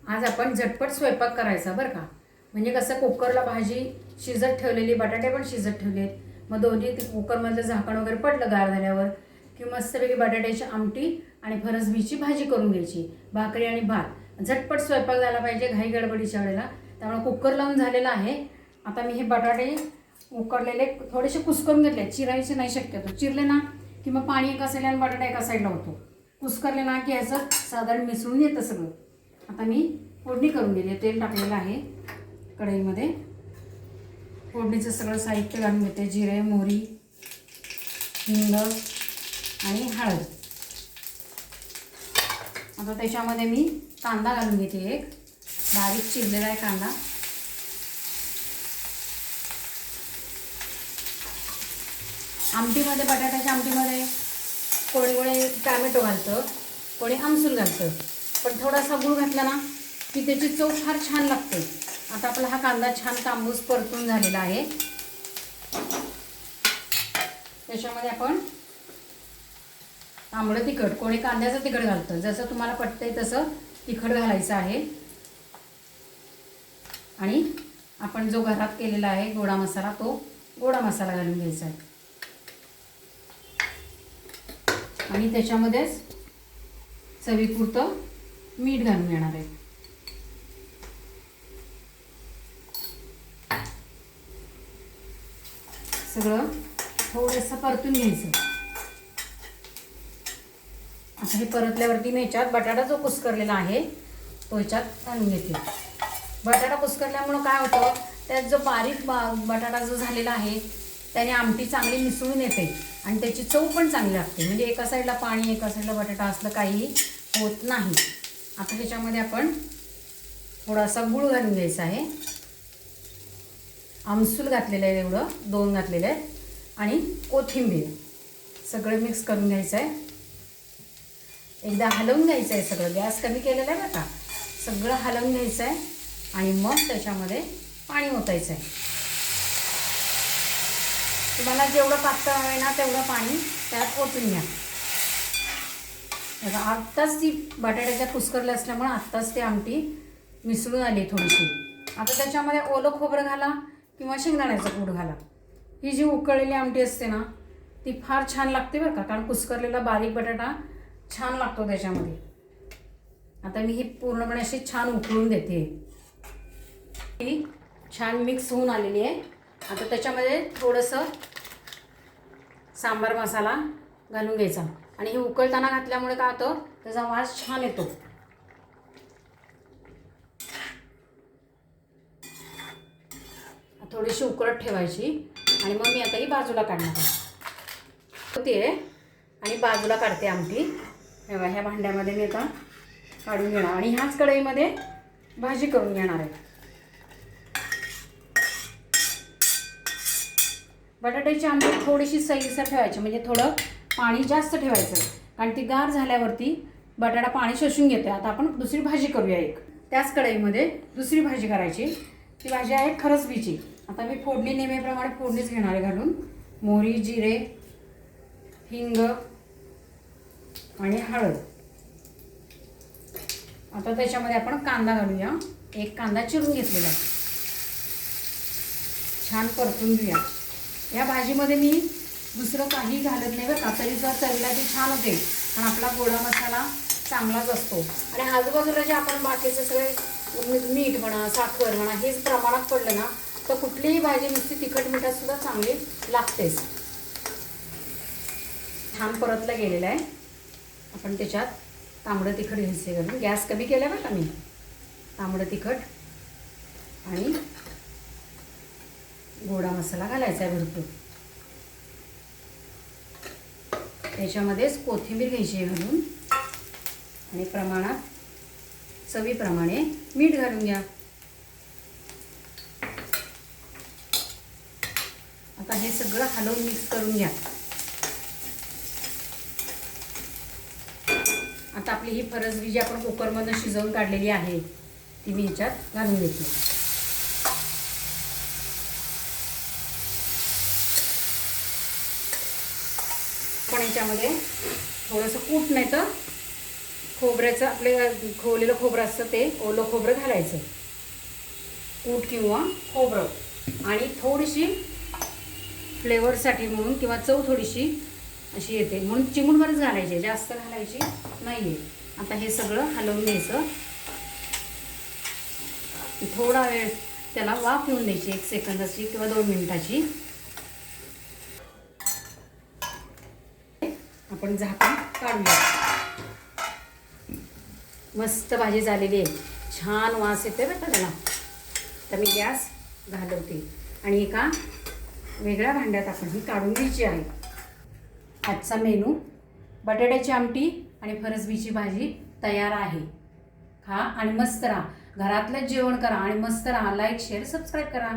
आज आपण झटपट स्वयंपाक करायचा बरं का. म्हणजे कसं कुकरला भाजी शिजत ठेवलेली, बटाटे पण शिजत ठेवलेत. मग दोन्ही कुकरमधलं झाकण वगैरे पडलं गार झाल्यावर की मस्तपैकी बटाट्याची आमटी आणि फरसबीची भाजी करून घ्यायची. भाकरी आणि भात. झटपट स्वयंपाक झाला पाहिजे घाई गडबडीच्या वेळेला. त्यामुळे कुकर लावून झालेला आहे. आता मी हे बटाटे उकडलेले थोडेसे कुस्करून घेतले. चिरायचे नाही शक्यतो. चिरले ना की मग पाणी एका साईडला आणि बटाटा एका साईडला होतो. कुस्करले ना की ह्याचं साधारण मिसळून येतं सगळं. आता मी फोडणी करून घेते. तेल टाकलेलं आहे कढईमध्ये. फोडणीचं सगळं साहित्य घालून घेते. जिरे, मोहरी, हिंग आणि हळद. आता त्याच्यामध्ये मी कांदा घालून घेते. एक बारीक चिरलेला आहे कांदा. आमटीमध्ये, बटाट्याच्या आमटीमध्ये कोणी टॅमॅटो घालतं, कोणी आमसूल घालतं. पण थोडासा गूळ घातला ना की त्याची चव फार छान लागते. आता आपला हा कांदा छान तांबूस परतून झालेला आहे. त्याच्यामध्ये आपण तांबडं तिखट, कोणी कांद्याचं तिखट घालतं, जसं तुम्हाला पटतंय तसं तिखट घालायचं आहे. आणि आपण जो घरात केलेला आहे गोडा मसाला, तो गोडा मसाला घालून घ्यायचा आहे. आणि त्याच्यामध्येच चवीपुरतं मीठ घालून घेणार आहे. सगळं थोडंसं परतून घ्यायचं. आता हे परतल्यावरती मी ह्याच्यात बटाटा जो कुस्करलेला आहे तो ह्याच्यात घालून घेते. बटाटा कुस्करल्यामुळं काय होतं, त्यात जो बारीक बटाटा जो झालेला आहे त्याने आमटी चांगली मिसळून येते आणि त्याची चव पण चांगली लागते. म्हणजे एका साईडला पाणी, एका साईडला बटाटा असलं काही होत नाही. आता ह्याच्यामध्ये आपण थोडासा गूळ घालून घ्यायचा आहे. आमसूल घातलेलं आहे, एवढं 2 घातलेले आहेत. आणि कोथिंबीर सगळं मिक्स करून घ्यायचं आहे. एकदा हलवून घ्यायचं आहे सगळं. गॅस कमी केलेला आहे बघा. सगळं हलवून घ्यायचं आहे आणि मग त्याच्यामध्ये पाणी ओतायचं आहे. तुम्हाला जेवढं पातळ हवं आहे ना तेवढं पाणी त्यात ओतून घ्या. बघा आत्ताच ती बटाट्याच्या कुस्करल्या असल्यामुळे आत्ताच ती आमटी मिसळून आली थोडीशी. आता त्याच्यामध्ये ओलं खोबरं घाला किंवा शेंगदाण्याचं कूट घाला. ही जी उकळलेली आमटी असते ना ती फार छान लागते बरं का, कारण कुस्करलेला बारीक बटाटा छान लागतो त्याच्यामध्ये. आता मी ही पूर्णपणे अशी छान उकळून देते. ही छान मिक्स होऊन आलेली आहे. आता त्याच्यामध्ये थोडंसं सांबार मसाला घालून घ्यायचा. आणि हे उकळताना घातल्यामुळे काय होतं, त्याचा वास छान येतो. थोडीशी उकळत ठेवायची आणि मग मी आता ही बाजूला काढणार आहे. आणि बाजूला काढते आमटी. ह्या भांड्यामध्ये मी आता काढून घेणार आणि ह्याच कढईमध्ये भाजी करून घेणार आहे. बटाट्याची आमटी थोडीशी सैलसर ठेवायची, म्हणजे थोडं पाणी जास्त ठेवायचं, कारण ती गार झाल्यावरती बटाटा पाणी शोषून घेते. आता आपण दुसरी भाजी करूया. एक त्याच कढईमध्ये दुसरी भाजी करायची. ती भाजी आहे फरसबीची. आता मी फोडणी नेहमीप्रमाणे फोडणीच घेणार आहे घालून. मोहरी, जिरे, हिंग आणि हळद. आता त्याच्यामध्ये आपण कांदा घालूया. एक कांदा चिरून घेतलेला आहे. छान परतून घेऊया. या भाजीमध्ये मी दुसरं काही घालत नाही बरं का, तरी जर चवीला ती छान होते, कारण आपला गोडा मसाला चांगलाच असतो. आणि आजूबाजूला जे आपण बाकीचे सगळे मीठ म्हणा, साखर म्हणा, हेच प्रमाणात पडलं ना तर कुठलीही भाजी नुसती तिखट मिठात सुद्धा चांगली लागतेच. छान परतलं गेलेलं आहे. आपण त्याच्यात तांबडं तिखट घ्यायचे घालून. गॅस कमी केला बरं का मी. तांबडं तिखट आणि गोडा मसाला घालायचा आहे भरपूर. त्याच्यामध्येच कोथिंबीर घ्यायची आहे घालून आणि प्रमाणात चवीप्रमाणे मीठ घालून घ्या. आता हे सगळं हलवून मिक्स करून घ्या. आता आपली ही फरसबी जी आपण कुकरमधून शिजवून काढलेली आहे ती मी ह्याच्यात घालून घेते. पण ह्याच्यामध्ये थोडंसं कूट नाही तर खोबऱ्याचं आपले खोवलेलं खोबरं असतं ते ओलं खोबरं घालायचं, कूट किंवा खोबरं, आणि थोडीशी फ्लेवरसाठी म्हणून किंवा चव थोडीशी अशी येते म्हणून चिमूटभरच घालायची, जास्त घालायची नाही आहे. आता हे सगळं हलवून घ्यायचं, थोडा वेळ त्याला वाफ येऊन द्यायची, 1 सेकंदाची किंवा 2 मिनिटाची. आपण झाकण काढूया. मस्त भाजी झालेली आहे, छान वास येते बरं का त्याला. तर मी गॅस घालवते आणि एका वेगळ्या भांड्यात आपण ही काढून घ्यायची आहे. आजचा मेनू बटाट्याची आमटी आणि फरसबीची भाजी तयार आहे. खा आणि मस्त राहा, घरातलंच जेवण करा आणि मस्त राहा. लाईक शेअर सबस्क्राईब करा.